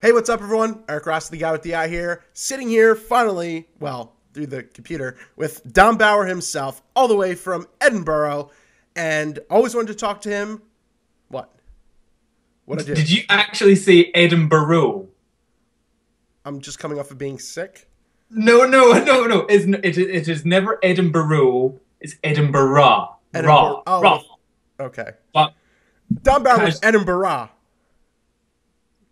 Hey, what's up, everyone? Eric Rossi, the guy with the eye here, sitting here finally, well, through the computer, with Dom Bauer himself, all the way from Edinburgh, and always wanted to talk to him. What? What'd I do? Did you actually say Edinburgh? I'm just coming off of being sick. No. It is never Edinburgh. It's Edinburgh. Edinburgh. Raw. Oh, Raw. okay. But Dom Bauer was Edinburgh.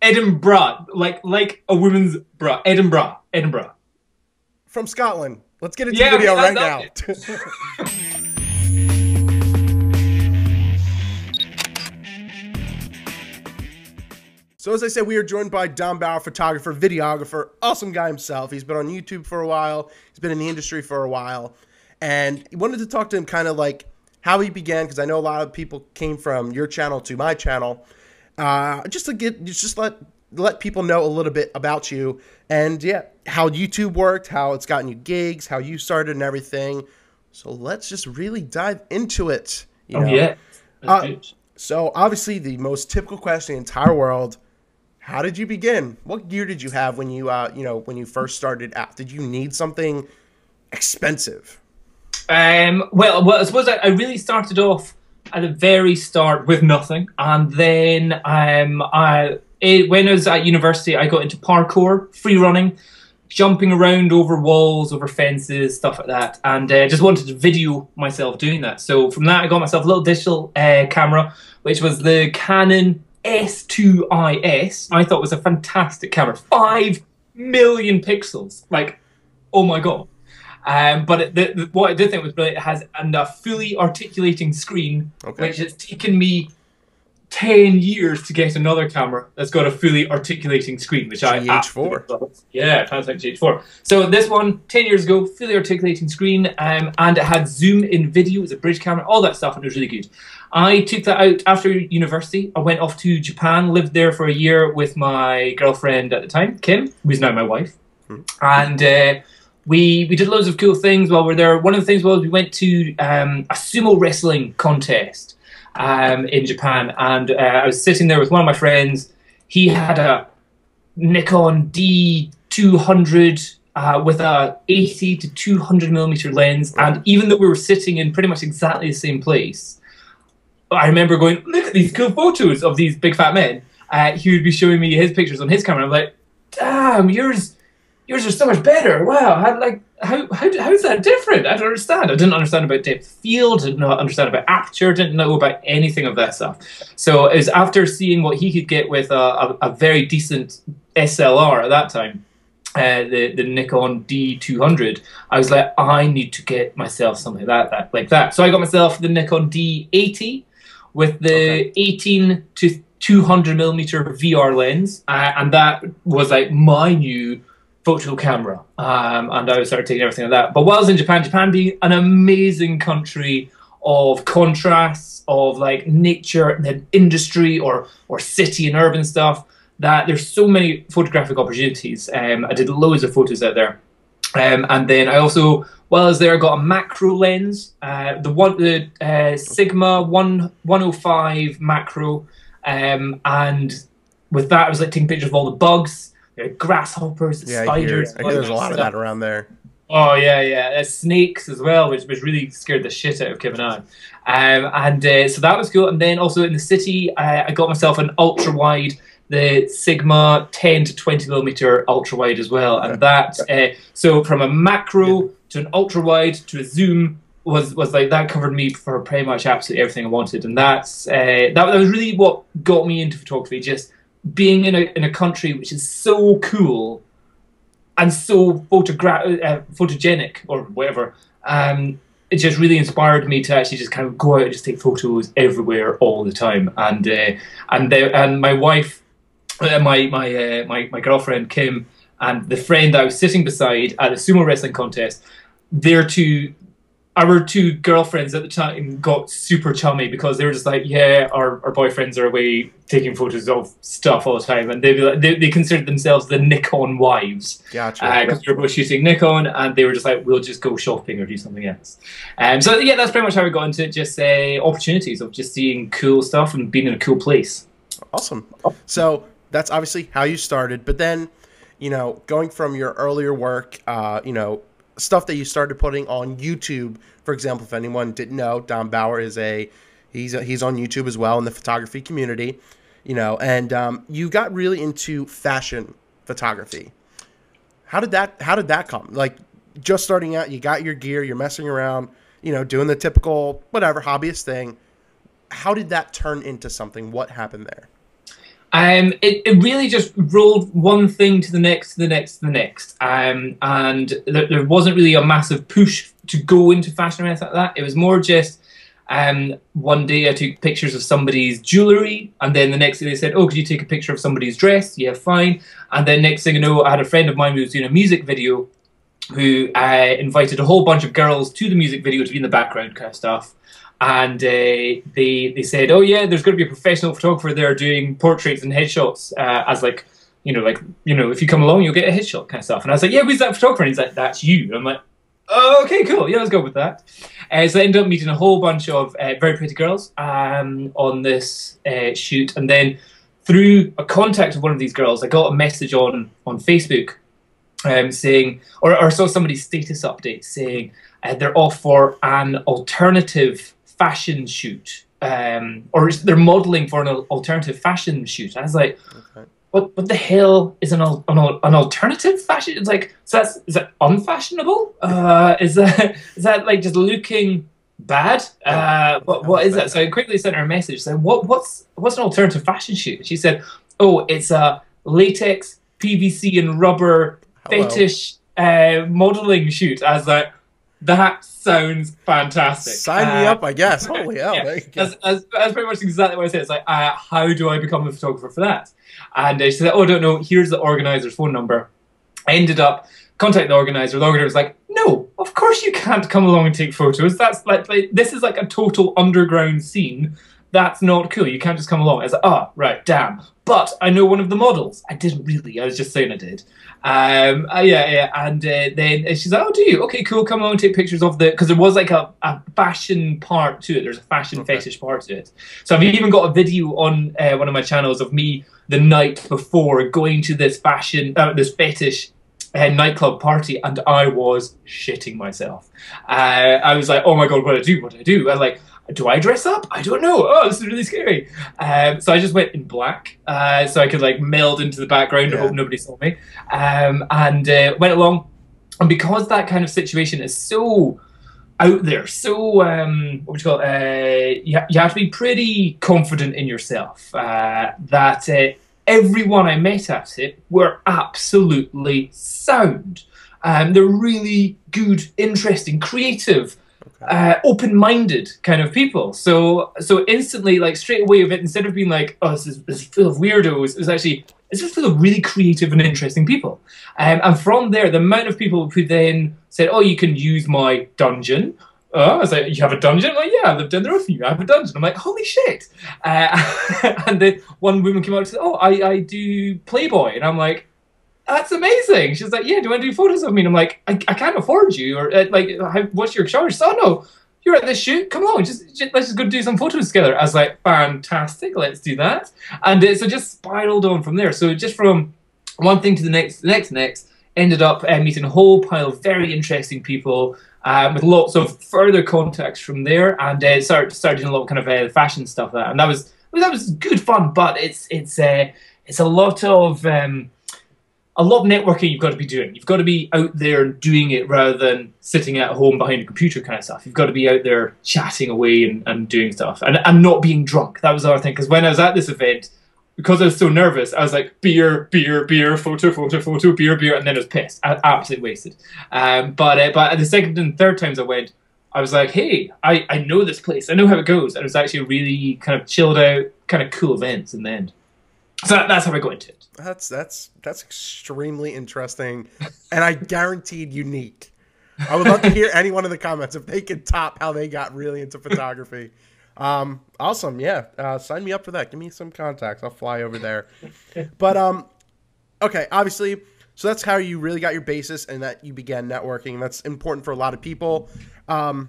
Edinburgh, like a woman's bra. Edinburgh. From Scotland. Let's get into Yeah, the video okay, right that's now. So as I said, we are joined by Dom Bauer, photographer, videographer, awesome guy himself. He's been on YouTube for a while. He's been in the industry for a while. And he wanted to talk to him kind of like how he began, because I know a lot of people came from your channel to my channel. Just let people know a little bit about you and yeah, how YouTube worked, how it's gotten you gigs, how you started and everything. So let's just really dive into it. You know? Yeah. That's good. So obviously the most typical question in the entire world: how did you begin? What gear did you have when you when you first started out? Did you need something expensive? Well, I suppose I really started off at the very start with nothing, and then when I was at university, I got into parkour, free running, jumping around over walls, over fences, stuff like that, and just wanted to video myself doing that. So from that, I got myself a little digital camera, which was the Canon S2IS. I thought it was a fantastic camera, 5 million pixels, like, oh my god. But what I did think was brilliant, it has a fully articulating screen, Okay. which has taken me 10 years to get another camera that's got a fully articulating screen, which I GH4. love. Yeah, Panasonic GH4. So this one, 10 years ago, fully articulating screen, and it had zoom in video, it was a bridge camera, all that stuff, and it was really good. I took that out after university. I went off to Japan, lived there for a year with my girlfriend at the time, Kim, who's now my wife. And we did loads of cool things while we were there. One of the things was we went to a sumo wrestling contest in Japan, and I was sitting there with one of my friends. He had a Nikon D200 with a 80 to 200 millimeter lens, and even though we were sitting in pretty much exactly the same place, I remember going, look at these cool photos of these big fat men. He would be showing me his pictures on his camera. I'm like, damn, yours are so much better. Wow, how's that different? I don't understand. I didn't understand about depth of field, didn't understand about aperture, didn't know about anything of that stuff. So it was after seeing what he could get with a very decent SLR at that time, the Nikon D200, I was like, I need to get myself something like that. So I got myself the Nikon D80 with the 18 to 200 millimeter VR lens, and that was like my new photo camera, and I started taking everything like that. But while I was in Japan being an amazing country of contrasts, of like nature and then industry or city and urban stuff, that there's so many photographic opportunities. I did loads of photos out there. And then I also, while I was there, got a macro lens, the Sigma 105 macro, and with that I was like taking pictures of all the bugs, grasshoppers, spiders. I hear there's a lot of that around there. Oh yeah. Snakes as well, which really scared the shit out of Kim and I. So that was cool. And then also in the city, I got myself an ultra wide, the Sigma 10 to 20 millimeter ultra wide as well. And that, so from a macro to an ultra wide to a zoom was like, that covered me for pretty much absolutely everything I wanted. And that was really what got me into photography, just being in a country which is so cool and so photogenic or whatever. It just really inspired me to actually just kind of go out and just take photos everywhere all the time. And my wife, my girlfriend Kim, and the friend that I was sitting beside at the sumo wrestling contest, our two girlfriends at the time got super chummy because they were just like, yeah, our boyfriends are away taking photos of stuff all the time, and they considered themselves the Nikon wives. Gotcha. Because we were both shooting Nikon, and they were just like, we'll just go shopping or do something else. So yeah, that's pretty much how we got into just opportunities of just seeing cool stuff and being in a cool place. Awesome. So that's obviously how you started. But then, you know, going from your earlier work, you know, stuff that you started putting on YouTube, for example, if anyone didn't know, Dom Bauer is he's on YouTube as well in the photography community, you know, and you got really into fashion photography. How did that come? Like, just starting out, you got your gear, you're messing around, you know, doing the typical whatever hobbyist thing. How did that turn into something? What happened there? It really just rolled one thing to the next, to the next, to the next. And there wasn't really a massive push to go into fashion or anything like that. It was more just one day I took pictures of somebody's jewellery, and then the next day they said, oh, could you take a picture of somebody's dress? Yeah, fine. And then next thing you know, I had a friend of mine who was doing a music video who invited a whole bunch of girls to the music video to be in the background kind of stuff. And they said, oh yeah, there's going to be a professional photographer there doing portraits and headshots as like, if you come along, you'll get a headshot kind of stuff. And I was like, yeah, who's that photographer? And he's like, that's you. And I'm like, oh, okay, cool. Yeah, let's go with that. So I ended up meeting a whole bunch of very pretty girls on this shoot. And then through a contact of one of these girls, I got a message on Facebook saying, or saw somebody's status update saying they're off for an alternative fashion shoot, or they're modeling for an alternative fashion shoot. I was like, okay. What the hell is an alternative fashion? It's like, is that unfashionable? Is that like just looking bad? What is that? So I quickly sent her a message saying, what's an alternative fashion shoot? She said, oh, it's a latex, PVC and rubber fetish modeling shoot. I was like, that sounds fantastic. Sign me up, I guess. Holy hell. Yeah. That's pretty much exactly what I said. It's like, how do I become a photographer for that? And she said, oh, I don't know. Here's the organizer's phone number. I ended up contacting the organizer. The organizer was like, no, of course you can't come along and take photos. That's like this is like a total underground scene. That's not cool. You can't just come along. I was like, oh, right, damn. But I know one of the models. I didn't really. I was just saying I did. Yeah. And then she's like, oh, do you? Okay, cool. Come along and take pictures of because there was like a fashion part to it. There's a fashion fetish part to it. So I've even got a video on one of my channels of me the night before going to this this fetish nightclub party, and I was shitting myself. I was like, oh my God, what do I do? I was like, do I dress up? I don't know. Oh, this is really scary. So I just went in black so I could like meld into the background and hope nobody saw me. And went along. And because that kind of situation is so out there, so, what would you call it? You have to be pretty confident in yourself that everyone I met at it were absolutely sound. They're really good, interesting, creative, open-minded kind of people. So instantly, like straight away of it, instead of being like, oh, this is full of weirdos, it's just full of really creative and interesting people. And from there, the amount of people who then said, oh, you can use my dungeon. I was like, you have a dungeon? I'm like, yeah, I lived down the road from you. I have a dungeon. I'm like, holy shit. And then one woman came out and said, oh, I do Playboy. And I'm like, that's amazing. She's like, yeah, do you want to do photos of me? And I'm like, I can't afford you. Or what's your charge? So, no, you're at this shoot. Come on, let's just go do some photos together. I was like, fantastic. Let's do that. And so just spiraled on from there. So just from one thing to the next, ended up meeting a whole pile of very interesting people with lots of further contacts from there, and started doing a lot of kind of fashion stuff. And that was good fun, but it's a lot of networking you've got to be doing. You've got to be out there doing it rather than sitting at home behind a computer kind of stuff. You've got to be out there chatting away and doing stuff and not being drunk. That was our thing, because when I was at this event, because I was so nervous, I was like, beer, photo, beer, and then I was pissed. I absolutely wasted. But at the second and third times I went, I was like, hey, I know this place. I know how it goes. And it was actually a really kind of chilled out, kind of cool events in the end. So that's how I got into it. That's extremely interesting, and I guaranteed unique. I would love to hear anyone in the comments if they could top how they got really into photography. Awesome. Yeah. Sign me up for that. Give me some contacts. I'll fly over there. But, okay. Obviously, so that's how you really got your basis and that you began networking. That's important for a lot of people. Now,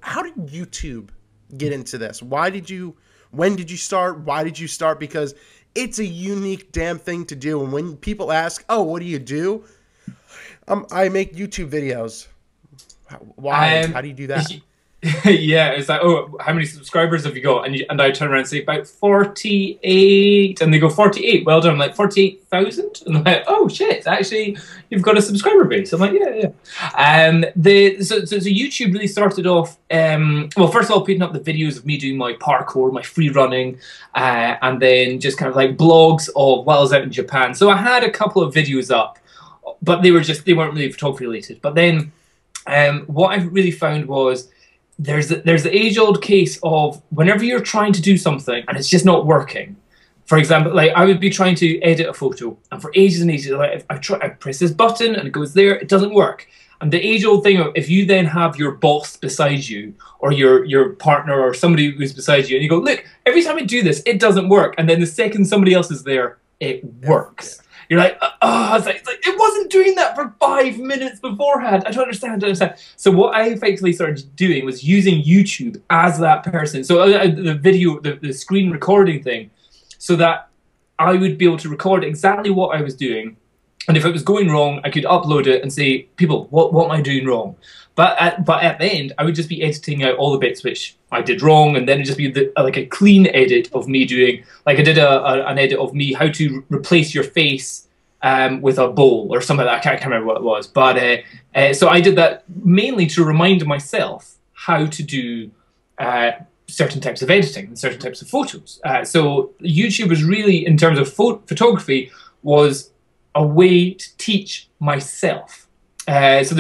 how did YouTube get into this? When did you start? Why did you start? Because it's a unique damn thing to do. And when people ask, "Oh, what do you do?" I make YouTube videos. Why? How do you do that? Yeah, it's like, oh, how many subscribers have you got? And I turn around and say about 48, and they go 48. Well done. I'm like 48,000, and I'm like, oh shit, actually, you've got a subscriber base. I'm like, yeah. So YouTube really started off. Well, first of all, putting up the videos of me doing my parkour, my free running, and then just kind of like blogs of while I was out in Japan. So I had a couple of videos up, but they weren't really photography related. But then, what I really found was, there's the age-old case of whenever you're trying to do something and it's just not working. For example, like I would be trying to edit a photo, and for ages and ages, like I press this button and it goes there, it doesn't work. And the age-old thing of if you then have your boss beside you, or your partner, or somebody who's beside you, and you go, look, every time I do this, it doesn't work, and then the second somebody else is there, it works. Yeah. You're like, it's like it wasn't doing that for 5 minutes beforehand. I don't understand. So what I effectively started doing was using YouTube as that person. So the video, the screen recording thing, so that I would be able to record exactly what I was doing. And if it was going wrong, I could upload it and say, people, what am I doing wrong? But at the end, I would just be editing out all the bits which I did wrong, and then it'd just be like a clean edit of me doing, like I did an edit of me how to replace your face with a bowl or something like that. I can't remember what it was. But so I did that mainly to remind myself how to do certain types of editing and certain types of photos. So YouTube was really, in terms of photography, was a way to teach myself. So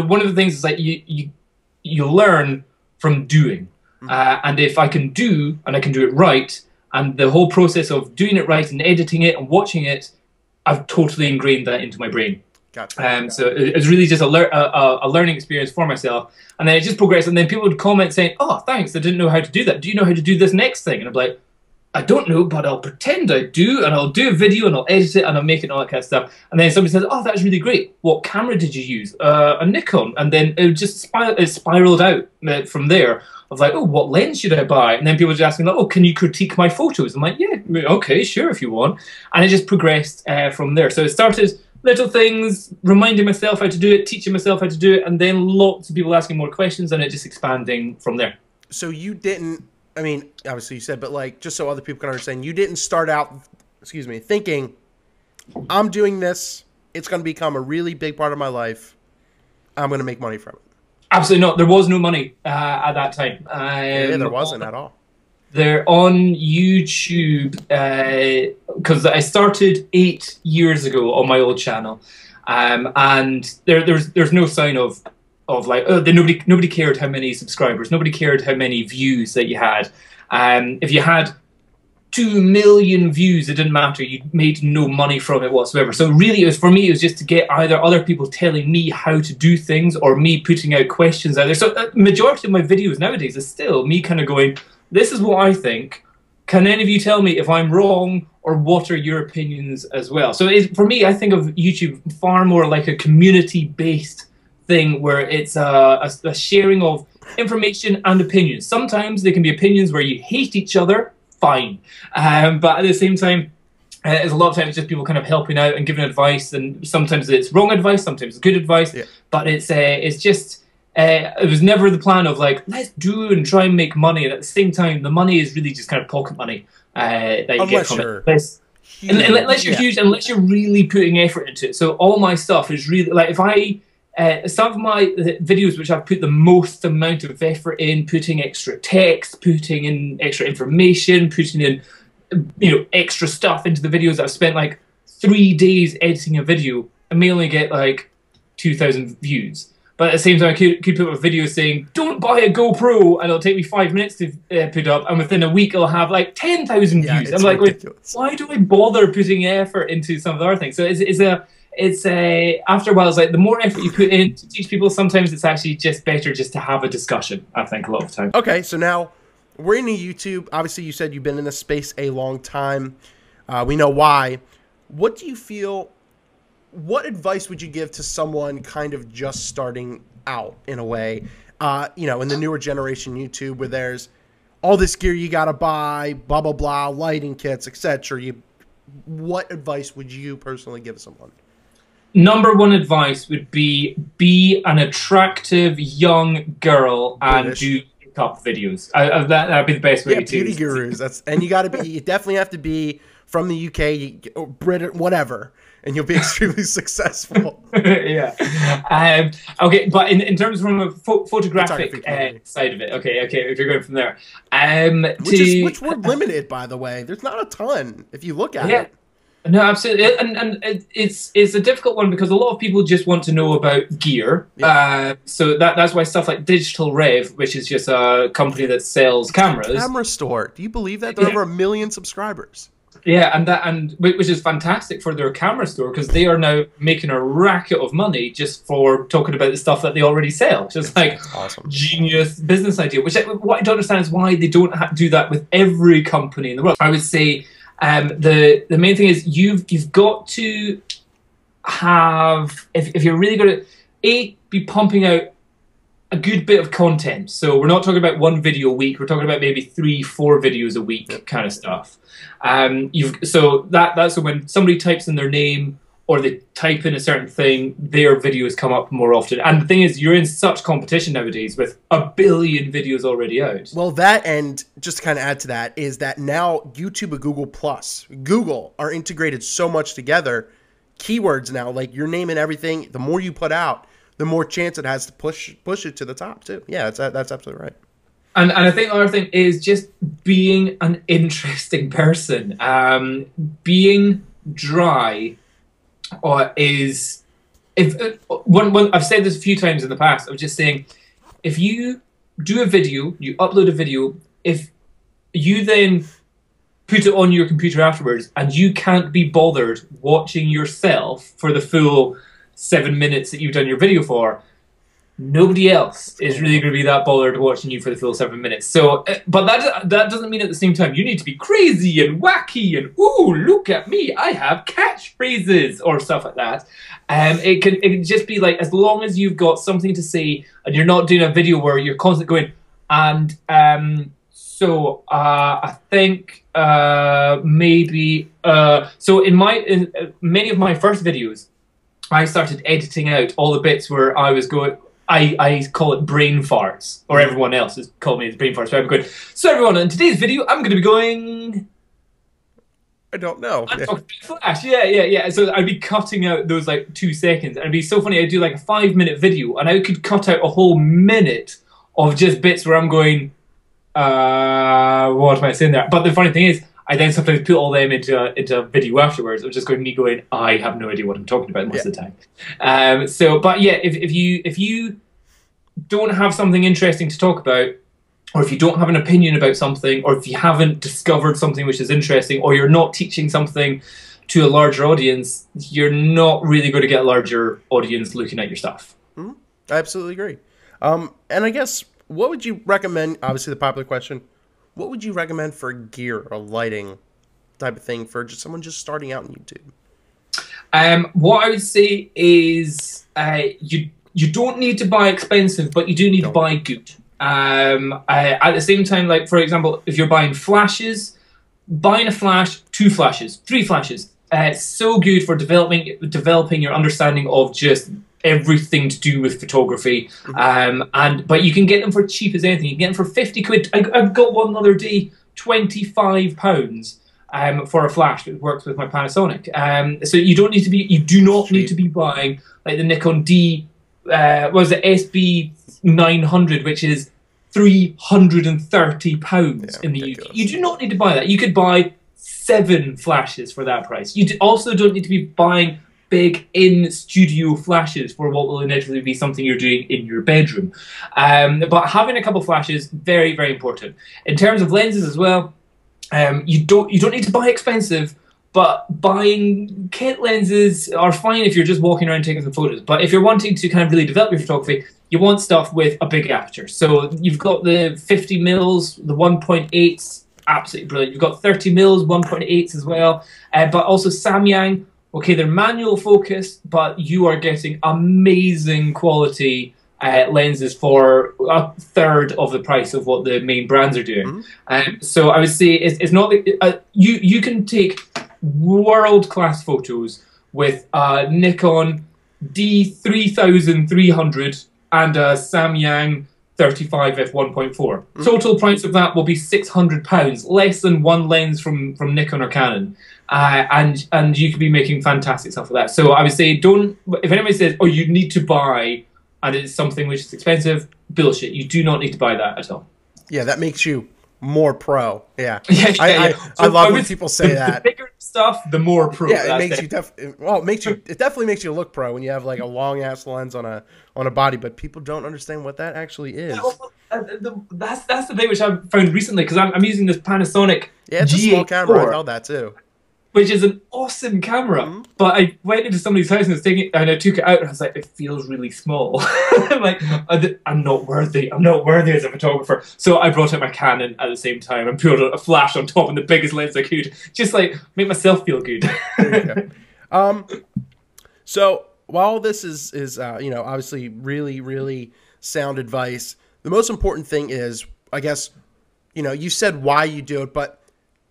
one of the things is like you learn from doing, and if I can do it right, and the whole process of doing it right and editing it and watching it, I've totally ingrained that into my brain. Gotcha. So it was really just a learning experience for myself, and then it just progressed. And then people would comment saying, "Oh, thanks, I didn't know how to do that. Do you know how to do this next thing?" And I'm like, I don't know, but I'll pretend I do, and I'll do a video, and I'll edit it, and I'll make it, and all that kind of stuff. And then somebody says, "Oh, that's really great. What camera did you use?" A Nikon. And then it just spiraled out from there. Of like, "Oh, what lens should I buy?" And then people just asking, like, "Oh, can you critique my photos?" I'm like, "Yeah, okay, sure, if you want." And it just progressed from there. So it started little things, reminding myself how to do it, teaching myself how to do it, and then lots of people asking more questions, and it just expanding from there. So you didn't. I mean, obviously you said, but like, just so other people can understand, you didn't start out, thinking, I'm doing this, it's going to become a really big part of my life, I'm going to make money from it. Absolutely not. There was no money at that time. Yeah, there wasn't at all. They're on YouTube, because I started 8 years ago on my old channel, and there's no sign of like, oh, nobody cared how many subscribers, nobody cared how many views that you had. If you had 2 million views, it didn't matter. You made no money from it whatsoever. So really, it was just to get either other people telling me how to do things, or me putting out questions out there. So majority of my videos nowadays is still me kind of going, this is what I think. Can any of you tell me if I'm wrong, or what are your opinions as well? So for me, I think of YouTube far more like a community-based thing, where it's a sharing of information and opinions. Sometimes there can be opinions where you hate each other, fine. But at the same time, there's a lot of times just people kind of helping out and giving advice, and sometimes it's wrong advice, sometimes it's good advice. Yeah. But it's just, it was never the plan of like, let's do and try and make money. And at the same time, the money is really just kind of pocket money that you get from it. Unless you're huge, unless you're really putting effort into it. So all my stuff is really, like, if I, some of my videos which I've put the most amount of effort in, putting extra text, putting in extra information, putting in, extra stuff into the videos, I've spent like 3 days editing a video, I may only get like 2,000 views. But at the same time, I could put a video saying, don't buy a GoPro, and it'll take me 5 minutes to put up, and within a week it'll have like 10,000 views. I'm like, why do I bother putting effort into some of the other things? So it's after a while, it's like the more effort you put in to teach people, sometimes it's actually just better just to have a discussion, I think, a lot of the time. Okay, so now we're into YouTube. Obviously, you said you've been in this space a long time. We know why. What do you feel, what advice would you give to someone kind of just starting out in a way, in the newer generation YouTube, where there's all this gear you got to buy, blah, blah, blah, lighting kits, etc. What advice would you personally give someone? Number one advice would be an attractive young girl and do makeup videos. That'd be the best way to beauty gurus. And you got to be. You definitely have to be from the UK or Britain, whatever, and you'll be extremely successful. Yeah. Okay, but in terms from a photographic side of it, okay, if you're going from there, which we're limited, by the way. There's not a ton if you look at it. No, absolutely, and it's a difficult one because a lot of people just want to know about gear. Yeah. So that's why stuff like Digital Rev, which is just a company that sells cameras. Camera store. Do you believe that? They're over 1 million subscribers. Yeah, and which is fantastic for their camera store because they are now making a racket of money just for talking about the stuff that they already sell. Just like awesome, genius business idea. What I don't understand is why they don't do that with every company in the world. I would say. The main thing is you've got to have if you're really going to be pumping out a good bit of content. So we're not talking about 1 video a week. We're talking about maybe 3-4 videos a week kind of stuff. So that's when somebody types in their name or they type in a certain thing, their videos come up more often. And the thing is, you're in such competition nowadays with 1 billion videos already out. Well, that, and just to kind of add to that, is that now YouTube and Google are integrated so much together. Keywords now, like your name and everything, the more you put out, the more chance it has to push it to the top too. Yeah, that's absolutely right. And I think the other thing is just being an interesting person. Being dry is I've said this a few times in the past. I'm just saying, if you do a video, you upload a video, if you then put it on your computer afterwards and you can't be bothered watching yourself for the full 7 minutes that you've done your video for, nobody else is really going to be that bothered watching you for the full 7 minutes. So, but that doesn't mean at the same time you need to be crazy and wacky and ooh, look at me, I have catchphrases or stuff like that. It can just be like, as long as you've got something to say and you're not doing a video where you're constantly going and so I think maybe so in many of my first videos, I started editing out all the bits where I was going. I call it brain farts, or everyone else has called me brain farts. So I'm going, so everyone, in today's video, I'm going to be going... I don't know. I'm talking Flash. Yeah. So I'd be cutting out those like 2 seconds. And it'd be so funny. I'd do like a 5-minute video, and I could cut out a whole minute of just bits where I'm going, what am I saying there? But the funny thing is, I then sometimes put all them into a video afterwards. I'm just me going, I have no idea what I'm talking about most of the time. But yeah, if you don't have something interesting to talk about, or if you don't have an opinion about something, or if you haven't discovered something which is interesting, or you're not teaching something to a larger audience, you're not really going to get a larger audience looking at your stuff. Mm-hmm. I absolutely agree. And I guess, what would you recommend, obviously the popular question, what would you recommend for gear or lighting type of thing for just someone just starting out on YouTube? What I would say is you don't need to buy expensive, but you do need to buy good. At the same time, like for example, if you're buying flashes, buying a flash, 2 flashes, 3 flashes, it's so good for developing your understanding of just everything to do with photography. But you can get them for cheap as anything. You can get them for 50 quid. I got one the other day, £25 for a flash that works with my Panasonic. So you do not need to be buying like the Nikon SB 900, which is £330 in the UK. You do not need to buy that. You could buy 7 flashes for that price. You also don't need to be buying big in-studio flashes for what will inevitably be something you're doing in your bedroom. But having a couple flashes, very, very important. In terms of lenses as well, you don't need to buy expensive, but buying kit lenses are fine if you're just walking around taking some photos. But if you're wanting to kind of really develop your photography, you want stuff with a big aperture. So you've got the 50 mils, the 1.8s, absolutely brilliant. You've got 30 mils, 1.8s as well, but also Samyang. Okay, they're manual focus, but you are getting amazing quality lenses for a third of the price of what the main brands are doing. So I would say it's not you can take world-class photos with a Nikon D3300 and a Samyang 35 f1.4. Total price of that will be £600, less than one lens from Nikon or Canon, and you could be making fantastic stuff with that. So I would say, don't. If anybody says, "Oh, you need to buy," and it's something which is expensive, bullshit. You do not need to buy that at all. Yeah, that makes you more pro. Yeah, I love when people say that. The bigger stuff, the more pro. Yeah, it makes you it definitely makes you look pro when you have like a long ass lens on a body, but people don't understand what that actually is. That's the thing which I've found recently, because I'm using this Panasonic. Yeah, it's a small camera. I felt that too. Which is an awesome camera, but I went into somebody's house and was taking it, and I took it out, and I was like, it feels really small. I'm like, I'm not worthy. I'm not worthy as a photographer. So I brought out my Canon at the same time and put a flash on top and the biggest lens I could, just like make myself feel good. There you go. So while this is you know, obviously really, really sound advice, the most important thing is, I guess, you know, you said why you do it, but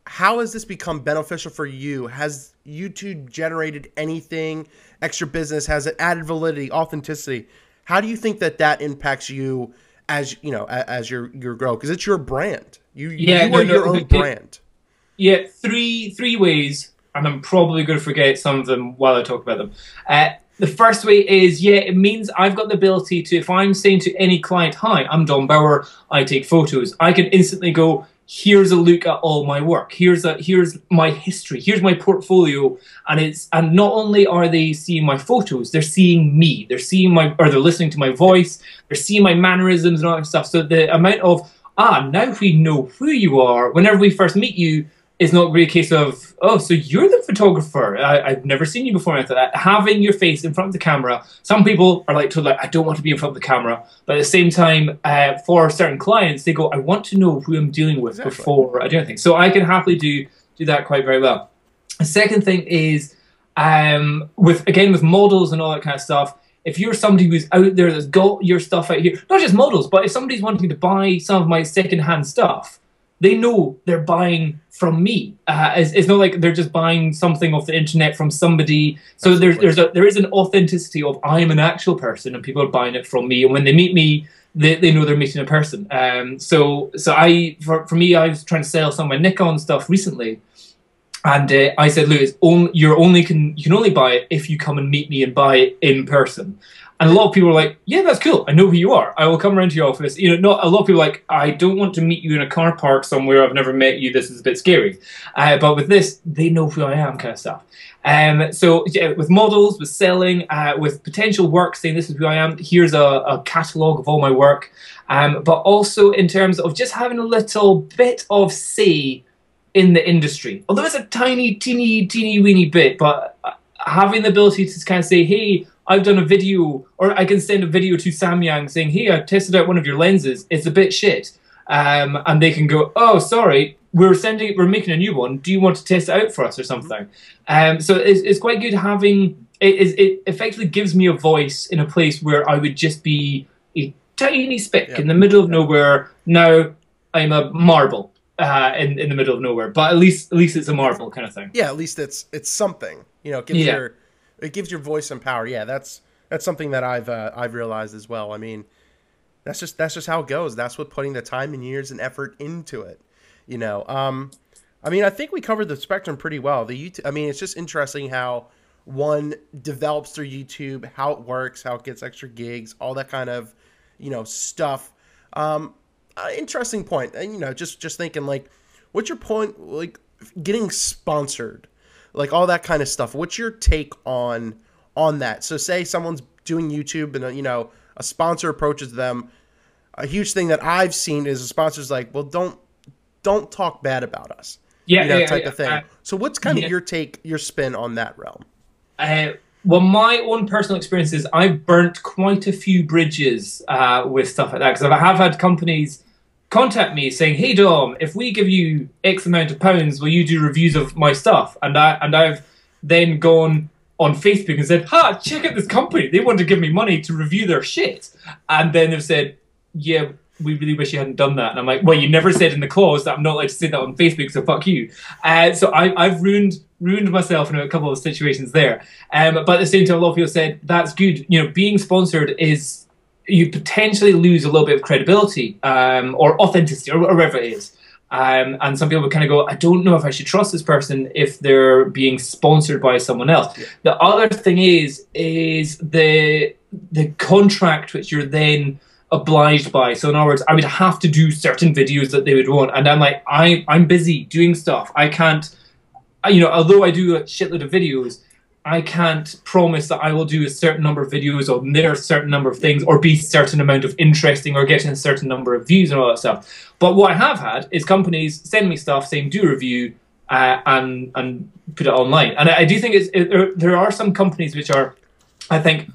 how has this become beneficial for you? Has YouTube generated anything, extra business? Has it added validity, authenticity? How do you think that impacts you as, you know, as your grow? Because it's your brand. You are your own brand. Yeah, three ways, and I'm probably going to forget some of them while I talk about them. The first way is, yeah, it means I've got the ability to, if I'm saying to any client, "Hi, I'm Dom Bauer, I take photos," I can instantly go, here's a look at all my work. Here's my history. Here's my portfolio, and not only are they seeing my photos, they're seeing me. They're seeing they're listening to my voice. They're seeing my mannerisms and all that stuff. So the amount of now we know who you are. Whenever we first meet you, it's not really a case of, oh, so you're the photographer. I've never seen you before. After that, having your face in front of the camera. Some people are like, I don't want to be in front of the camera. But at the same time, for certain clients, they go, I want to know who I'm dealing with before I do anything. So I can happily do that quite very well. The second thing is, with models and all that kind of stuff, if you're somebody who's out there that's got your stuff out here, not just models, but if somebody's wanting to buy some of my secondhand stuff, they know they're buying from me. It's not like they're just buying something off the internet from somebody. So there is an authenticity of, I am an actual person and people are buying it from me. And when they meet me, they know they're meeting a person. So for me, I was trying to sell some of my Nikon stuff recently. And I said, look, you can only buy it if you come and meet me and buy it in person. And a lot of people are like, yeah, that's cool. I know who you are. I will come around to your office. You know, not a lot of people are like, I don't want to meet you in a car park somewhere. I've never met you. This is a bit scary. But with this, they know who I am, kind of stuff. So yeah, with models, with selling, with potential work, saying this is who I am. Here's a catalogue of all my work. But also in terms of just having a little bit of say in the industry. Although it's a tiny, teeny weeny bit, but having the ability to kind of say, hey, I've done a video, or I can send a video to Samyang saying, hey, I tested out one of your lenses. It's a bit shit. And they can go, oh, sorry, we're making a new one. Do you want to test it out for us or something? So it's quite good having, it effectively gives me a voice in a place where I would just be a tiny speck in the middle of nowhere. Now I'm a marble in the middle of nowhere, but at least it's a marble kind of thing. Yeah, at least it's something. You know, it gives your voice some power. Yeah, that's something that I've realized as well. I mean, that's just how it goes. That's what putting the time and years and effort into it. You know, I mean, I think we covered the spectrum pretty well. I mean, it's just interesting how one develops through YouTube, how it works, how it gets extra gigs, all that kind of, you know, stuff. Interesting point. And, you know, just thinking, like, what's your point, like, getting sponsored? Like all that kind of stuff. What's your take on that? So say someone's doing YouTube and, you know, a sponsor approaches them. A huge thing that I've seen is a sponsor's like, well, don't talk bad about us. Yeah, you know, type of thing. So what's kind of your spin on that realm? Well, my own personal experience is I've burnt quite a few bridges with stuff like that, because I have had companies contact me saying, hey Dom, if we give you X amount of pounds, will you do reviews of my stuff? And I've then gone, on Facebook and said, "Ha, check out this company. They want to give me money to review their shit." And then they've said, "Yeah, we really wish you hadn't done that." And I'm like, "Well, you never said in the clause that I'm not allowed to say that on Facebook, so fuck you." So I've ruined myself in a couple of situations there. But at the same time, a lot of people said that's good. You know, being sponsored is, you potentially lose a little bit of credibility or authenticity or whatever it is. And some people would kind of go, I don't know if I should trust this person if they're being sponsored by someone else. Yeah. The other thing is the contract which you're then obliged by. So in other words, I would have to do certain videos that they would want. And I'm like, I'm busy doing stuff. I can't, you know, although I do a shitload of videos, I can't promise that I will do a certain number of videos on their certain number of things or be a certain amount of interesting or getting a certain number of views and all that stuff. But what I have had is companies send me stuff saying, do a review and put it online. And I do think there are some companies which are, I think,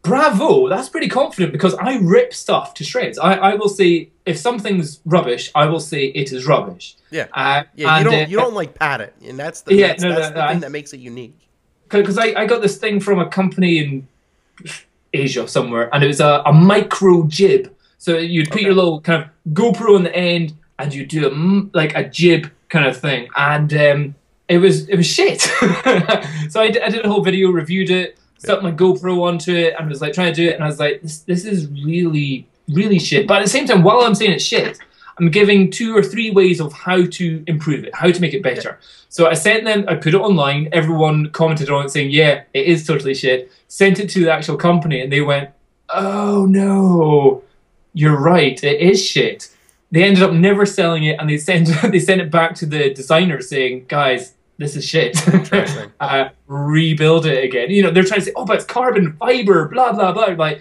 bravo, that's pretty confident, because I rip stuff to shreds. I will say, if something's rubbish, I will say it is rubbish. Yeah, you don't like pat it. And that's the thing that makes it unique. Because I got this thing from a company in Asia somewhere, and it was a micro jib. So you'd put your little kind of GoPro on the end, and you do like a jib kind of thing, and it was shit. So I did a whole video, reviewed it, stuck my GoPro onto it, and was like trying to do it, and I was like, this is really, really shit. But at the same time, while I'm saying it's shit, I'm giving 2 or 3 ways of how to improve it, how to make it better. So I sent them, I put it online, everyone commented on it saying, yeah, it is totally shit. Sent it to the actual company, and they went, oh no, you're right, it is shit. They ended up never selling it, and they sent it back to the designer saying, guys, this is shit. Rebuild it again. You know, they're trying to say, oh, but it's carbon fiber, blah, blah, blah. Like,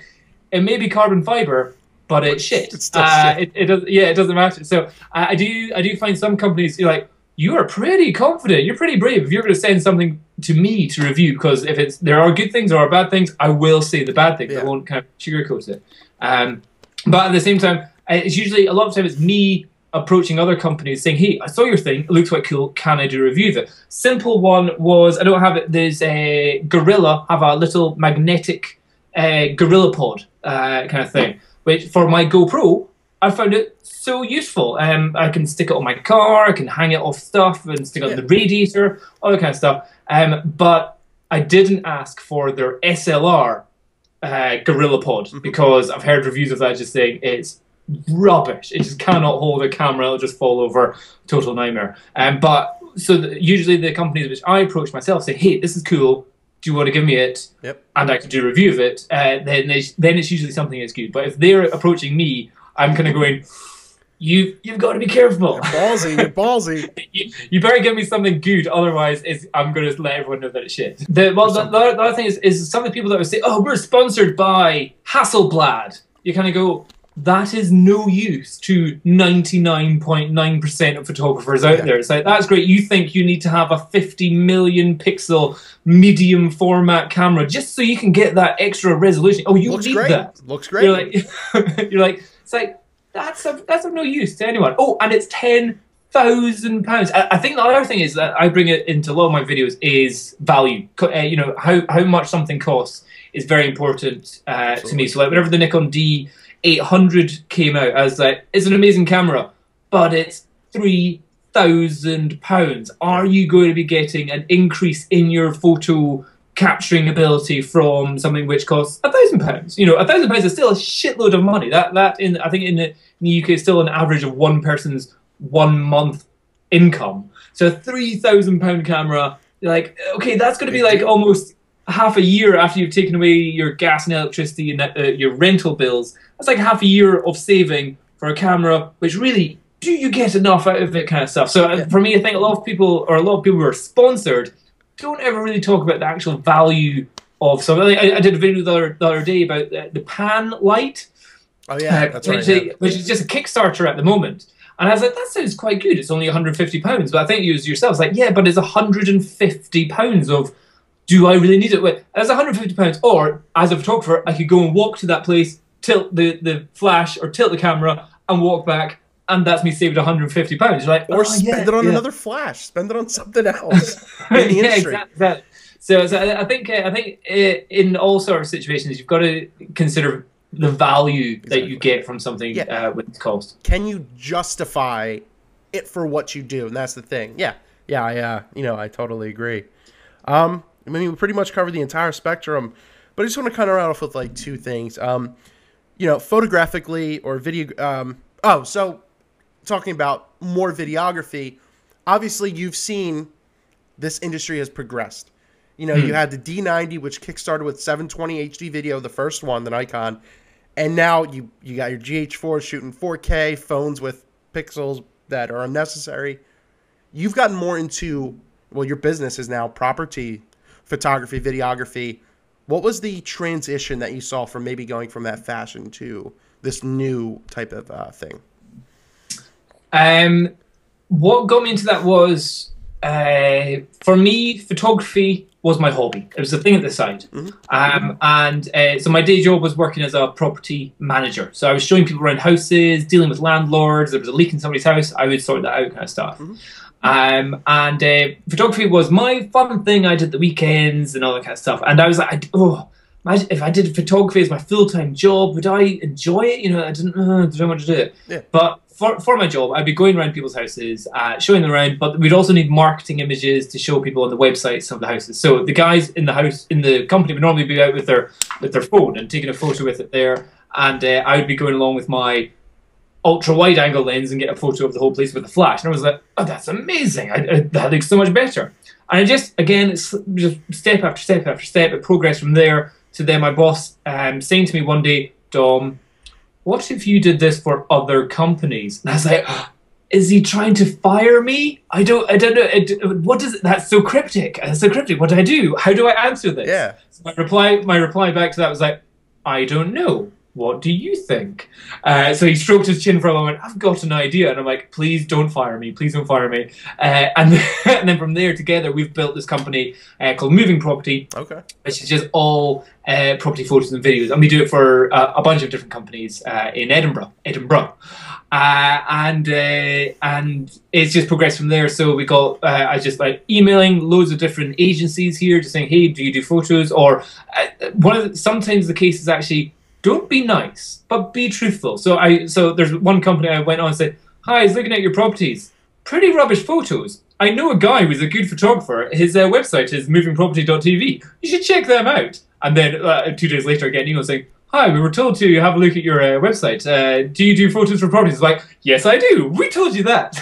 it may be carbon fiber, but it's shit. It's still shit. It doesn't matter. So I do find some companies, you're like, you are pretty confident, you're pretty brave if you're going to send something to me to review, because if there are good things or bad things, I will say the bad things. I won't kind of sugarcoat it. But at the same time, it's usually, a lot of times, it's me approaching other companies saying, hey, I saw your thing, it looks quite cool, can I do a review of it? Simple one was, I don't have it, there's a Gorilla, have a little magnetic Gorilla pod kind of thing, which for my GoPro, I found it so useful. I can stick it on my car, I can hang it off stuff and stick it on the radiator, all that kind of stuff. But I didn't ask for their SLR Gorilla pod, because I've heard reviews of that just saying it's rubbish. It just cannot hold a camera, it'll just fall over, total nightmare. But so usually the companies which I approach myself say, hey, this is cool, do you want to give me it? Yep. And I can do a review of it. Then it's usually something that's good. But if they're approaching me, I'm kind of going, you've got to be careful. You're ballsy. You're ballsy. You better give me something good, otherwise I'm going to let everyone know that it's shit. The other thing is some of the people that would say, oh, we're sponsored by Hasselblad. You kind of go, that is no use to 99.9% of photographers out there. It's like, that's great. You think you need to have a 50 million pixel medium format camera just so you can get that extra resolution. Oh, you need that. Looks great. You're like, it's like, that's of no use to anyone. Oh, and it's £10,000. I think the other thing is that I bring it into a lot of my videos is value. You know, how much something costs is very important to me. So like whenever the Nikon D800 came out, I was like, it's an amazing camera, but it's £3,000. Are you going to be getting an increase in your photo capturing ability from something which costs £1,000? You know, £1,000 is still a shitload of money. I think in the UK is still an average of one person's 1 month income. So a £3,000 camera, like, okay, that's going to be like almost half a year after you've taken away your gas and electricity and your rental bills. That's like half a year of saving for a camera, which really, do you get enough out of it kind of stuff? So for me, I think a lot of people who are sponsored don't ever really talk about the actual value of something. I did a video the other day about the pan light. Oh yeah, that's right. Which is just a Kickstarter at the moment. And I was like, that sounds quite good. It's only £150. But I think you as yourself, like, yeah, but it's £150 of, do I really need it? Well, as £150, or as a photographer, I could go and walk to that place, tilt the flash or tilt the camera and walk back, and that's me saved £150. Like, or spend it on another flash, spend it on something else in the industry. Exactly. So in all sort of situations, you've got to consider the value that you get from something with its cost. Can you justify it for what you do? And that's the thing. Yeah. I totally agree. I mean, we pretty much covered the entire spectrum, but I just want to kind of round off with like two things. Photographically or video. So talking about more videography, obviously you've seen this industry has progressed. You had the D90, which kickstarted with 720 HD video, the first one, the Nikon, and now you got your GH4 shooting 4K, phones with pixels that are unnecessary. You've gotten more into, well, your business is now property photography, videography. What was the transition that you saw from maybe going from that fashion to this new type of thing? What got me into that was, for me, photography was my hobby. It was a thing at the side. So my day job was working as a property manager. So I was showing people around houses, dealing with landlords. There was a leak in somebody's house. I would sort that out kind of stuff. Photography was my fun thing I did the weekends and all that kind of stuff. And I was like, imagine if I did photography as my full-time job, would I enjoy it? I didn't want to do it. Yeah. But for my job, I'd be going around people's houses, showing them around, but we'd also need marketing images to show people on the websites of the houses. So the guys in the company would normally be out with their phone and taking a photo with it there, and I would be going along with my ultra-wide angle lens and get a photo of the whole place with a flash. And I was like, oh, that's amazing. That looks so much better. And I just, again, it's just step after step after step, it progressed from there to then my boss saying to me one day, Dom, what if you did this for other companies? And I was like, is he trying to fire me? I don't know. What does it? That's so cryptic. That's so cryptic. What do I do? How do I answer this? Yeah. So my reply back to that was like, I don't know. What do you think? So he stroked his chin for a moment. I've got an idea. And I'm like, please don't fire me. Please don't fire me. And then from there together, we've built this company called Moving Property, which is just all property photos and videos. And we do it for a bunch of different companies in Edinburgh. And it's just progressed from there. So we got, I was just like emailing loads of different agencies here, just saying, hey, do you do photos? Or sometimes the case is actually, don't be nice, but be truthful. So there's one company I went on and said, hi, I was looking at your properties. Pretty rubbish photos. I know a guy who's a good photographer. His website is movingproperty.tv. You should check them out. And then 2 days later, I get an email saying, hi, we were told to have a look at your website. Do you do photos for properties? It's like, yes, I do. We told you that.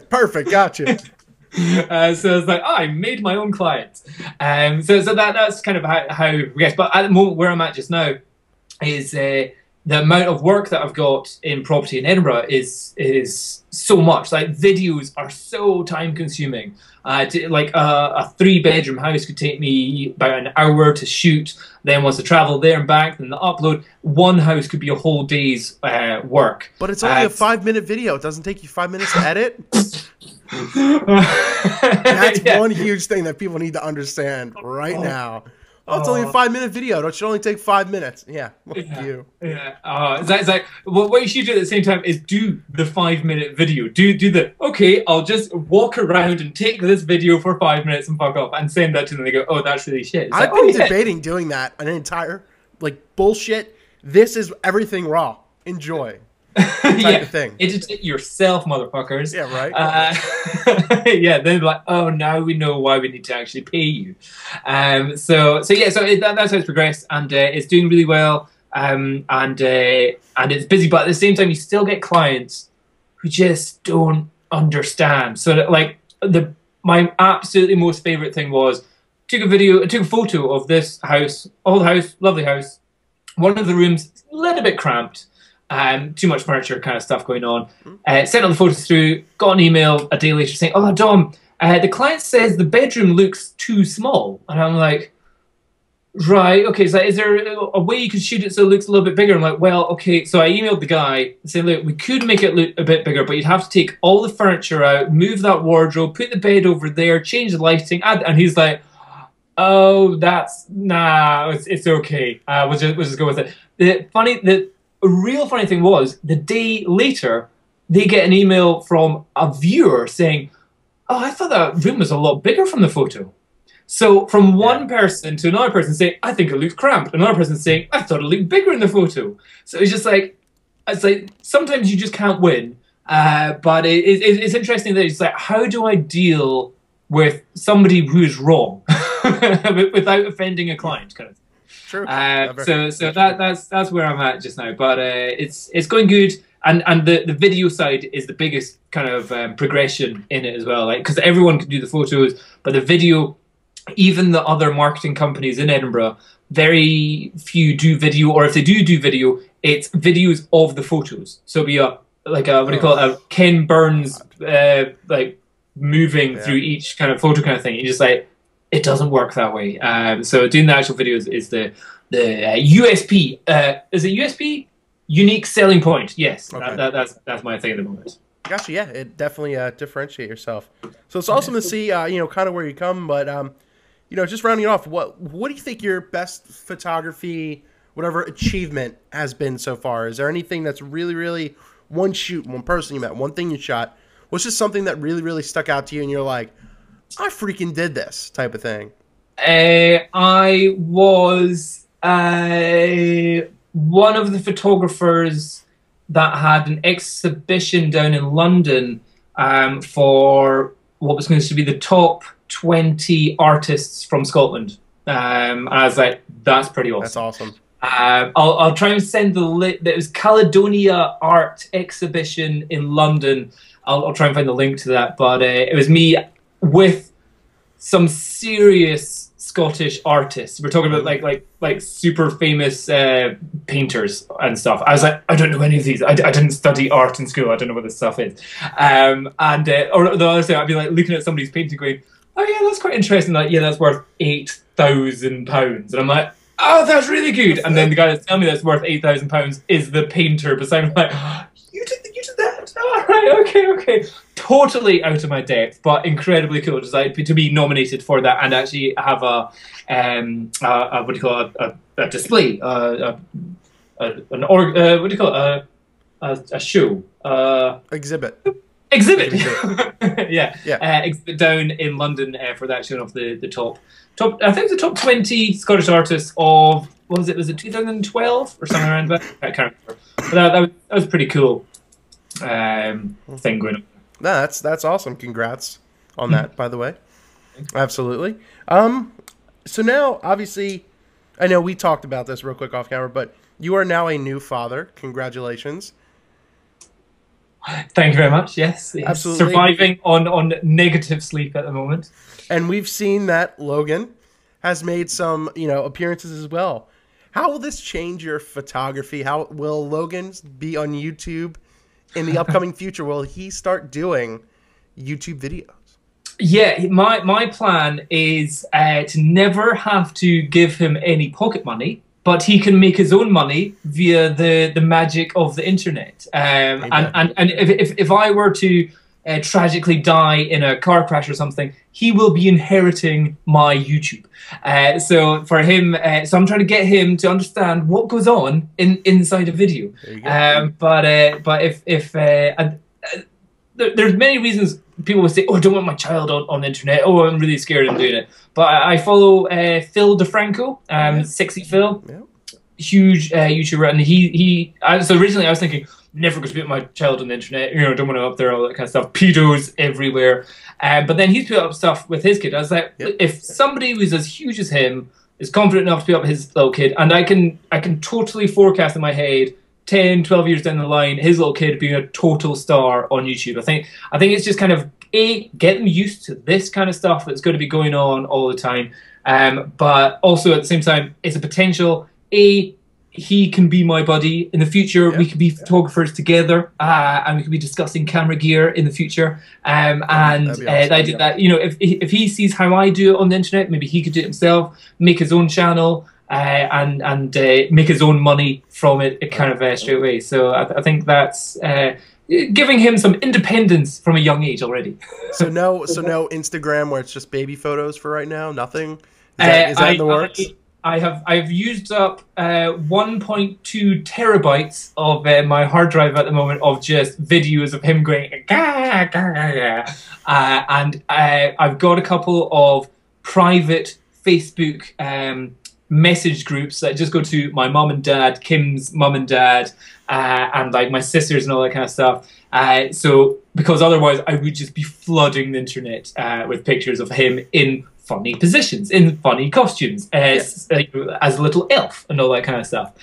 Perfect. Gotcha. So I was like, I made my own client. So that's kind of how we get. But at the moment, where I'm at just now is the amount of work that I've got in property in Edinburgh is so much. Like, videos are so time consuming. Like a 3-bedroom house could take me about an hour to shoot. Then once I travel there and back, then the upload. One house could be a whole day's work. But it's only a 5-minute video. It doesn't take you 5 minutes to edit. That's one huge thing that people need to understand right now. Oh, it's only a 5-minute video. It should only take 5 minutes. Yeah. You. Yeah. It's like what you should do at the same time is do the 5-minute video. Do the, okay, I'll just walk around and take this video for 5 minutes and fuck off and send that to them. And they go, oh, that's really shit. It's I've been debating doing that, an entire, bullshit. This is everything raw. Enjoy. Type of thing. Edit it yourself, motherfuckers. Yeah, right. Yeah, then like, oh, now we know why we need to actually pay you. That's how it's progressed, and it's doing really well. And it's busy, but at the same time, you still get clients who just don't understand. So like my absolutely most favorite thing was took a photo of this house, old house, lovely house. One of the rooms a little bit cramped. Too much furniture kind of stuff going on. Sent all the photos through, got an email a day later saying, oh, Dom, the client says the bedroom looks too small. And I'm like, right, okay, so is there a way you could shoot it so it looks a little bit bigger? I'm like, well, okay. So I emailed the guy saying, look, we could make it look a bit bigger, but you'd have to take all the furniture out, move that wardrobe, put the bed over there, change the lighting, and he's like, oh, it's okay. We'll just go with it. The real funny thing was, the day later, they get an email from a viewer saying, oh, I thought that room was a lot bigger from the photo. So from one person to another person saying, I think it looks cramped. Another person saying, I thought it looked bigger in the photo. So it's just like, sometimes you just can't win. But it's interesting that it's like, how do I deal with somebody who is wrong without offending a client, kind of thing. True. So that's where I'm at just now. But it's going good. And the video side is the biggest kind of progression in it as well. Like, because everyone can do the photos, but the video, even the other marketing companies in Edinburgh, very few do video, or if they do video, it's videos of the photos. So it'll be what do you call it? A Ken Burns like moving through each kind of photo kind of thing. You just like, it doesn't work that way. So doing the actual videos is the USP. Is it USP? Unique selling point. Yes, okay. That's my thing at the moment. Gotcha. Yeah, it definitely differentiate yourself. So it's awesome to see kind of where you come, but just rounding it off, what do you think your best photography, whatever achievement has been so far? Is there anything that's really, really one shoot, one person you met, one thing you shot? What's just something that really, really stuck out to you and you're like, I freaking did this type of thing? I was one of the photographers that had an exhibition down in London for what was going to be the top 20 artists from Scotland. And I was like, that's pretty awesome. That's awesome. I'll try and send the link. It was Caledonia Art Exhibition in London. I'll try and find the link to that. But it was me with some serious Scottish artists. We're talking about like super famous painters and stuff. I was like, I don't know any of these. I didn't study art in school. I don't know what this stuff is. Or the other thing, I'd be like looking at somebody's painting, going, "Oh yeah, that's quite interesting. Like, yeah, that's worth £8,000." And I'm like, "Oh, that's really good." And then the guy that's telling me that's worth £8,000 is the painter beside me. I'm like, oh, you did that? All right, okay. Totally out of my depth, but incredibly cool. Just like to be nominated for that and actually have a what do you call it? A display, a show, exhibit. Yeah. Exhibit down in London for that, showing off the top. I think the top 20 Scottish artists of, what was it? Was it 2012 or something around that? I can't remember. But that was pretty cool thing going on. No, that's awesome. Congrats on that, by the way. Absolutely. So now, obviously, I know we talked about this real quick off camera, but you are now a new father. Congratulations. Thank you very much. Yes. Absolutely. Surviving on negative sleep at the moment. And we've seen that Logan has made some, appearances as well. How will this change your photography? How will Logan be on YouTube in the upcoming future? Will he start doing YouTube videos? Yeah, my plan is to never have to give him any pocket money, but he can make his own money via the magic of the internet. And if I were to tragically die in a car crash or something, he will be inheriting my YouTube. So for him, so I'm trying to get him to understand what goes on inside a video. But if there's many reasons people would say, "Oh, I don't want my child on the internet. Oh, I'm really scared of doing it." But I follow Phil DeFranco, Sexy Phil, huge YouTuber, and so originally I was thinking, never going to put my child on the internet. Don't want to up there all that kind of stuff. Pedos everywhere. But then he's put up stuff with his kid. I was like, if somebody who's as huge as him is confident enough to put up his little kid, and I can totally forecast in my head 10, 12 years down the line, his little kid being a total star on YouTube. I think it's just kind of, get them used to this kind of stuff that's going to be going on all the time. But also at the same time, it's a potential, he can be my buddy in the future. We could be photographers together, and we could be discussing camera gear in the future. And awesome. I did that. If he sees how I do it on the internet, maybe he could do it himself, make his own channel, and make his own money from it kind of straight away. So I think that's giving him some independence from a young age already. So no Instagram where it's just baby photos for right now. Nothing. Is that in the works? I've used up 1.2 terabytes of my hard drive at the moment of just videos of him going gah, gah, gah. And I've got a couple of private Facebook message groups that just go to my mom and dad, Kim's mom and dad, and like my sisters and all that kind of stuff. So because otherwise I would just be flooding the internet with pictures of him in funny positions, in funny costumes, as a little elf and all that kind of stuff.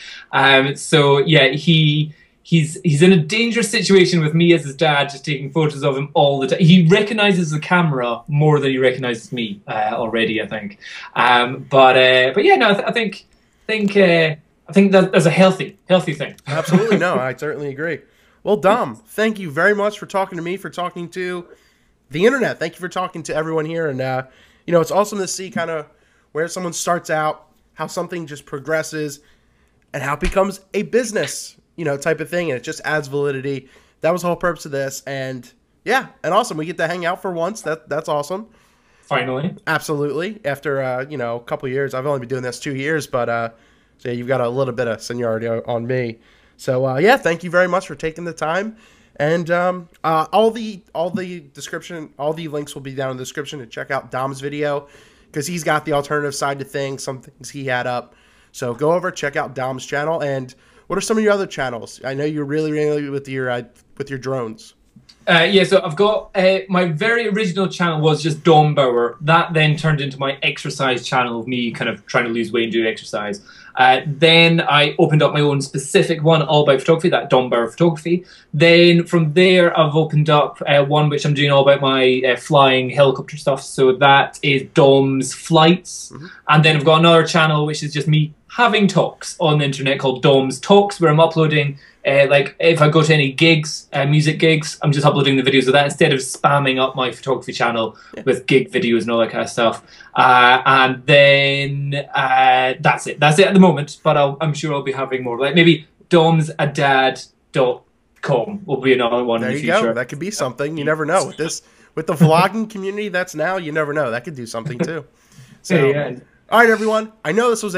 So yeah, he's in a dangerous situation with me as his dad, just taking photos of him all the time. He recognizes the camera more than he recognizes me already, I think. But yeah, no, I think that's a healthy thing. Absolutely, no, I certainly agree. Well, Dom, thank you very much for talking to me, for talking to the internet. Thank you for talking to everyone here, and you know, it's awesome to see kind of where someone starts out, how something just progresses, and how it becomes a business, you know, type of thing, and it just adds validity. That was the whole purpose of this, and yeah, and awesome. We get to hang out for once. That's awesome. Finally, absolutely. After you know, a couple of years, I've only been doing this 2 years, but so yeah, you've got a little bit of seniority on me. So yeah, thank you very much for taking the time. And all the description, all the links will be down in the description to check out Dom's video, because he's got the alternative side to things, some things he had up. So go over, check out Dom's channel. And what are some of your other channels? I know you're really with your drones. Yeah, so I've got my very original channel was just Dom Bauer. That then turned into my exercise channel of me kind of trying to lose weight and do exercise. Then I opened up my own specific one all about photography, that Dom Bauer Photography. Then from there I've opened up one which I'm doing all about my flying helicopter stuff. So that is Dom's Flights. Mm-hmm. And then I've got another channel which is just me having talks on the internet called Dom's Talks, where I'm uploading like if I go to any gigs, music gigs, I'm just uploading the videos of that instead of spamming up my photography channel with gig videos and all that kind of stuff. And then that's it at the moment, but I'm sure I'll be having more. Like maybe domsadad.com will be another one in the future. There you go. That could be something. You never know. With the vlogging community that's now, you never know. That could do something too. So yeah. All right, everyone. I know this was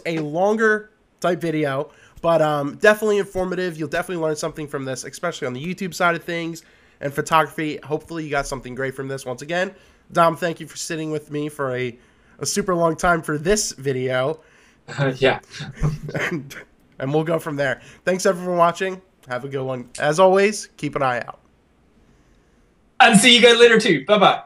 a longer type video, but definitely informative. You'll definitely learn something from this, especially on the YouTube side of things and photography. Hopefully you got something great from this. Once again, Dom, thank you for sitting with me for a super long time for this video. Yeah. and we'll go from there. Thanks, everyone, for watching. Have a good one. As always, keep an eye out. And see you guys later, too. Bye-bye.